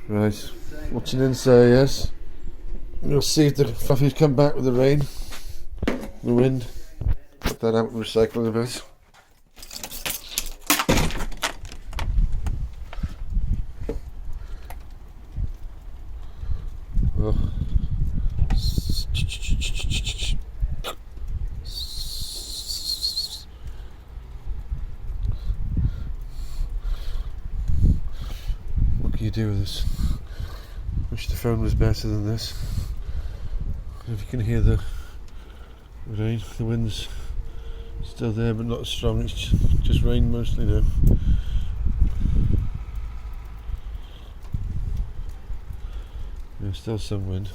Right, watching inside, yes. We'll see if the fluffies come back with the rain, the wind. Put that out and recycle a bit. Oh. What can you do with this? Wish the phone was better than this. If you can hear the rain, the wind's still there but not as strong, it's just rain mostly now. Yeah, still some wind.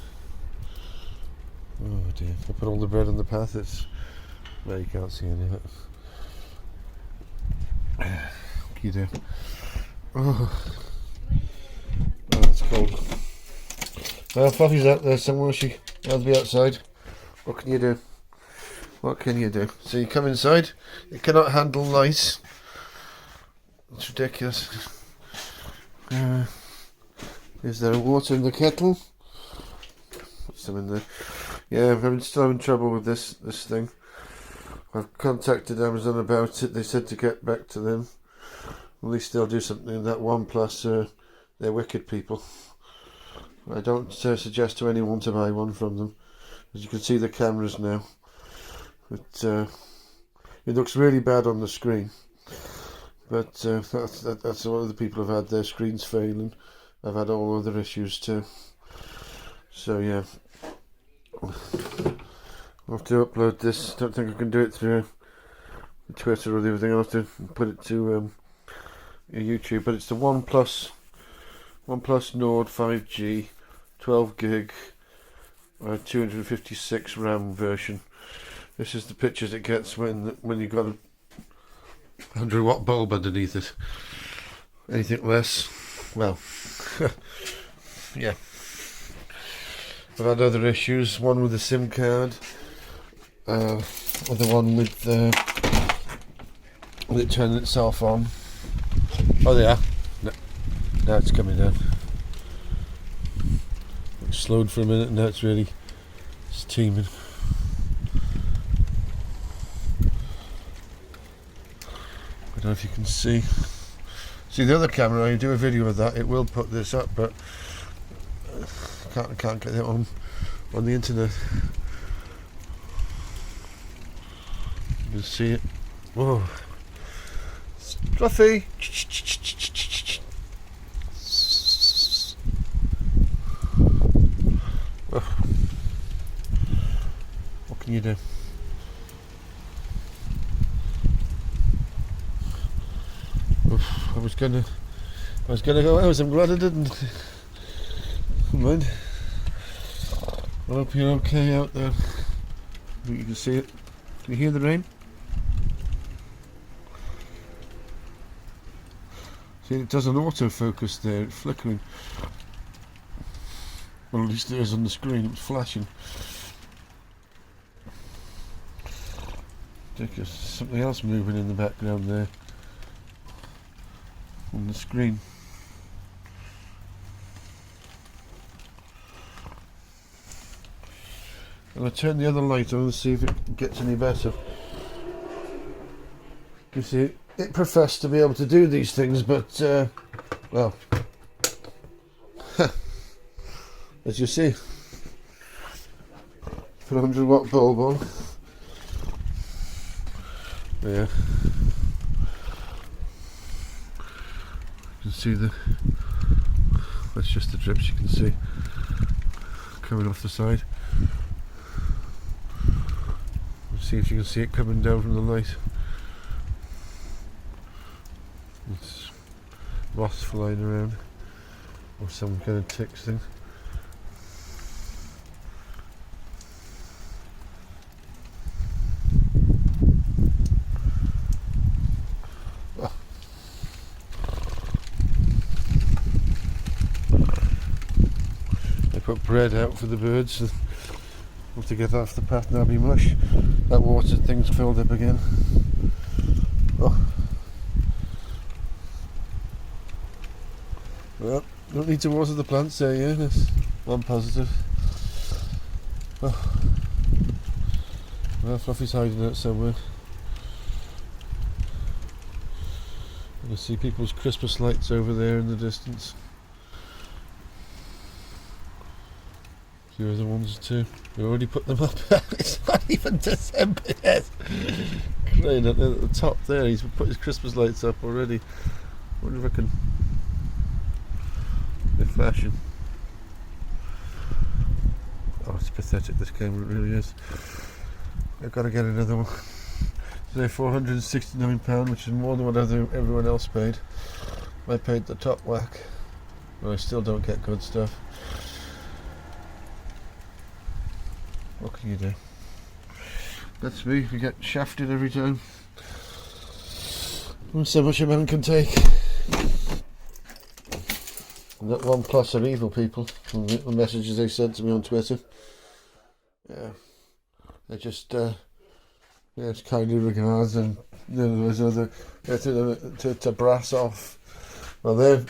Oh dear, I put all the bread on the path, it's... Well, you can't see any of it. What can you do? Oh, it's cold. Well, Fluffy's out there somewhere, she has to be outside. What can you do? What can you do? So you come inside, it cannot handle light. It's ridiculous. Is there water in the kettle? Put some in there. Yeah, I'm still having trouble with this thing. I've contacted Amazon about it. They said to get back to them. At least they'll do something. That OnePlus, they're wicked people. I don't suggest to anyone to buy one from them. As you can see the cameras now. It looks really bad on the screen. But that's a lot of the people have had their screens failing. I've had all other issues too. So yeah. I'll have to upload this. Don't think I can do it through Twitter or the other thing. I'll have to put it to YouTube. But it's the OnePlus Nord 5G 12 gig 256 RAM version. This is the pictures it gets when you've got a 100 watt bulb underneath it. Anything less, well, yeah. I've had other issues. One with the SIM card, other one with it turning itself on. Oh, they are. No, now it's coming down. It slowed for a minute, and now it's teeming. I don't know if you can see the other camera. I do a video of that. It will put this up, but I can't get it on the internet. You can see it. Whoa, it's fluffy. What can you do? I was gonna go out. I'm glad I didn't. Come on. I hope you're okay out there. You can see it. Can you hear the rain? See, it does an autofocus there. It's flickering. Well, at least it is on the screen. It's flashing. Ridiculous. Something else moving in the background there on the screen. And I'll turn the other light on and see if it gets any better. You see, it professed to be able to do these things, but well, as you see, put a 100 watt bulb on. Yeah, you can see that's just the drips you can see coming off the side. See if you can see it coming down from the light. It's moths flying around, or some kind of ticks thing. I put bread out for the birds. We'll have to get that off the path now, be mush. That water thing's filled up again. Oh. Well, don't need to water the plants there, yeah. That's one positive. Oh. Well, Fluffy's hiding out somewhere. You can see people's Christmas lights over there in the distance. A few other ones too. We already put them up. It's not even December yet. Crane at the top there, he's put his Christmas lights up already. Wonder if I can. They're flashing. Oh, it's pathetic, this camera, it really is. I've got to get another one. Today, £469, which is more than what everyone else paid. I paid the top whack, but I still don't get good stuff. What can you do? That's me, we get shafted every time. So much a man can take. And that OnePlus are evil people, from the messages they sent to me on Twitter. Yeah. They just, it's kindly regards, and there's other, to brass off. Well, their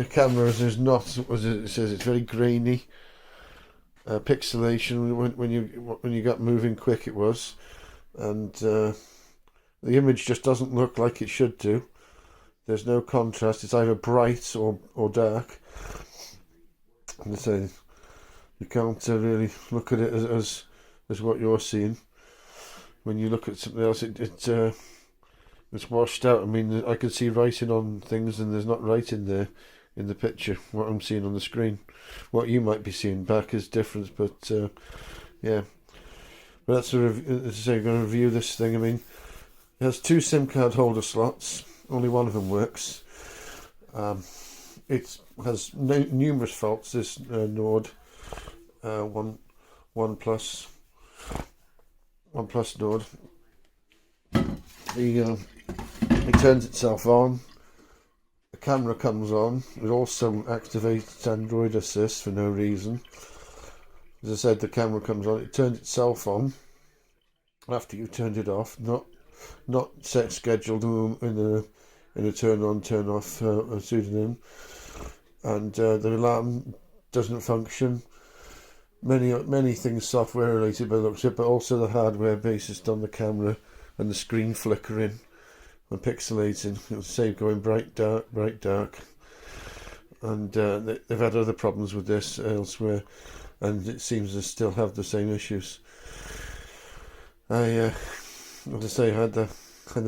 cameras is not, as it says, it's very grainy. Pixelation when you got moving quick it was, and the image just doesn't look like it should do. There's no contrast. It's either bright or dark. And they say you can't really look at it as what you're seeing. When you look at something else, it's washed out. I mean, I can see writing on things, and there's not writing there in the picture. What I'm seeing on the screen, what you might be seeing back is different. But yeah, but that's as I say, I'm going to review this thing. I mean, it has 2 SIM card holder slots. Only one of them works. It has numerous faults. This Nord OnePlus Nord. It turns itself on. The camera comes on. It also activates Android Assist for no reason. As I said, the camera comes on. It turns itself on after you've turned it off. Not set scheduled in a turn on turn off pseudonym, and the alarm doesn't function. Many things software related by the looks of it, but also the hardware based on the camera and the screen flickering and pixelating. It'll say going bright dark, and they've had other problems with this elsewhere, and it seems to still have the same issues. As I say, I had the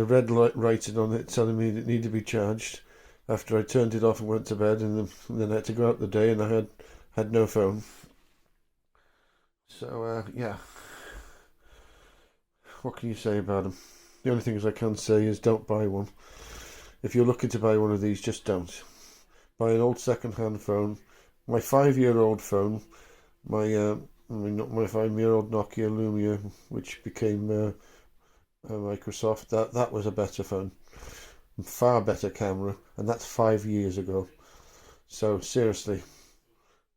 red light writing on it telling me it needed to be charged after I turned it off and went to bed, and then I had to go out the day, and I had no phone. So yeah, what can you say about them? The only things I can say is don't buy one. If you're looking to buy one of these, just don't. Buy an old second-hand phone. My 5-year-old phone, my 5-year-old Nokia Lumia, which became Microsoft, that was a better phone, far better camera, and that's 5 years ago. So seriously,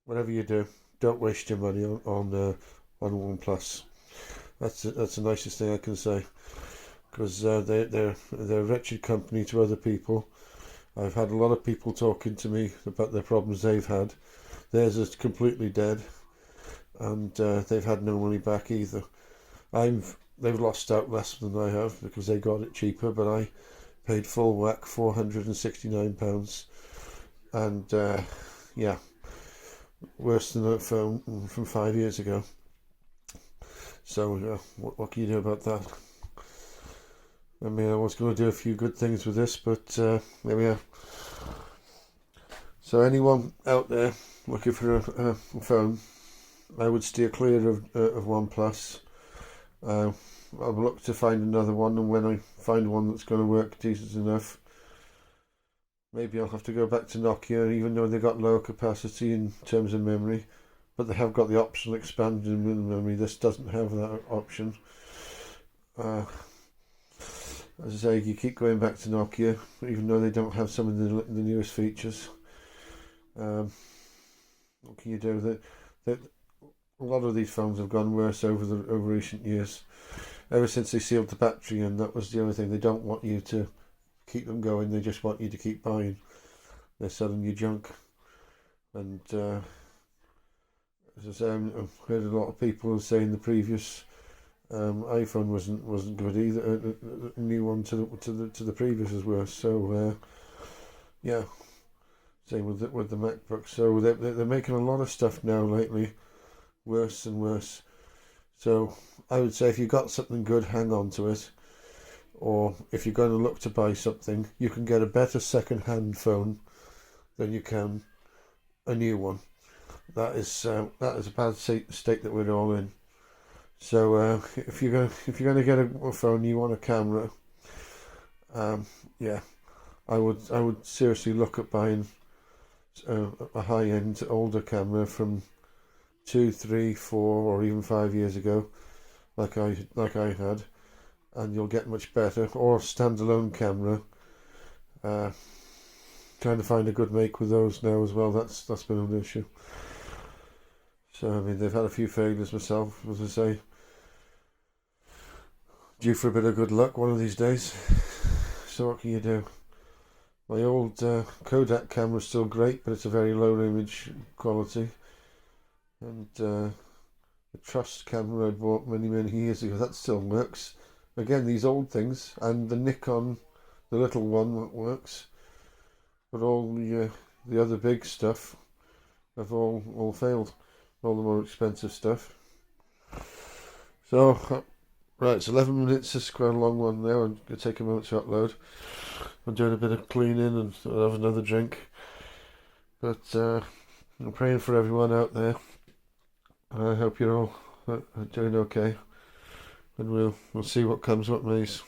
whatever you do, don't waste your money on OnePlus. That's the nicest thing I can say, because they're a wretched company to other people. I've had a lot of people talking to me about the problems they've had. Theirs is completely dead, and they've had no money back either. They've lost out less than I have because they got it cheaper, but I paid full whack, £469, and yeah, worse than a phone from 5 years ago. So what can you do about that? I mean, I was going to do a few good things with this, but there we are. So anyone out there looking for a phone, I would steer clear of OnePlus. I'll look to find another one, and when I find one that's going to work decent enough, maybe I'll have to go back to Nokia, even though they've got lower capacity in terms of memory, but they have got the optional expanded memory. This doesn't have that option. As I say, you keep going back to Nokia, even though they don't have some of the newest features. What can you do? That a lot of these phones have gone worse over recent years. Ever since they sealed the battery, and that was the only thing. They don't want you to keep them going. They just want you to keep buying. they're selling you junk. And as I say, I've heard a lot of people saying the previous iPhone wasn't good either. A new one to the previous was worse. So yeah, same with the MacBook. So they're making a lot of stuff now lately worse and worse. So I would say if you got something good, hang on to it. Or if you're going to look to buy something, you can get a better second-hand phone than you can a new one. That is a bad state that we're all in. So if you're going to get a phone, you want a camera. Yeah, I would seriously look at buying a high-end older camera from 2, 3, 4, or even 5 years ago, like I had, and you'll get much better. Or standalone camera. Trying to find a good make with those now as well. That's been an issue. So I mean, they've had a few failures myself, as I say. Due for a bit of good luck one of these days. So what can you do? My old Kodak camera is still great, but it's a very low image quality. And the Trust camera I bought many years ago, that still works. Again, these old things, and the Nikon, the little one, works. But all the other big stuff have all failed. All the more expensive stuff. So, right, it's 11 minutes. It's quite a long one now. I'm going to take a moment to upload. I'm doing a bit of cleaning and I'll have another drink. But I'm praying for everyone out there. I hope you're all doing okay. And we'll see what comes, what mays.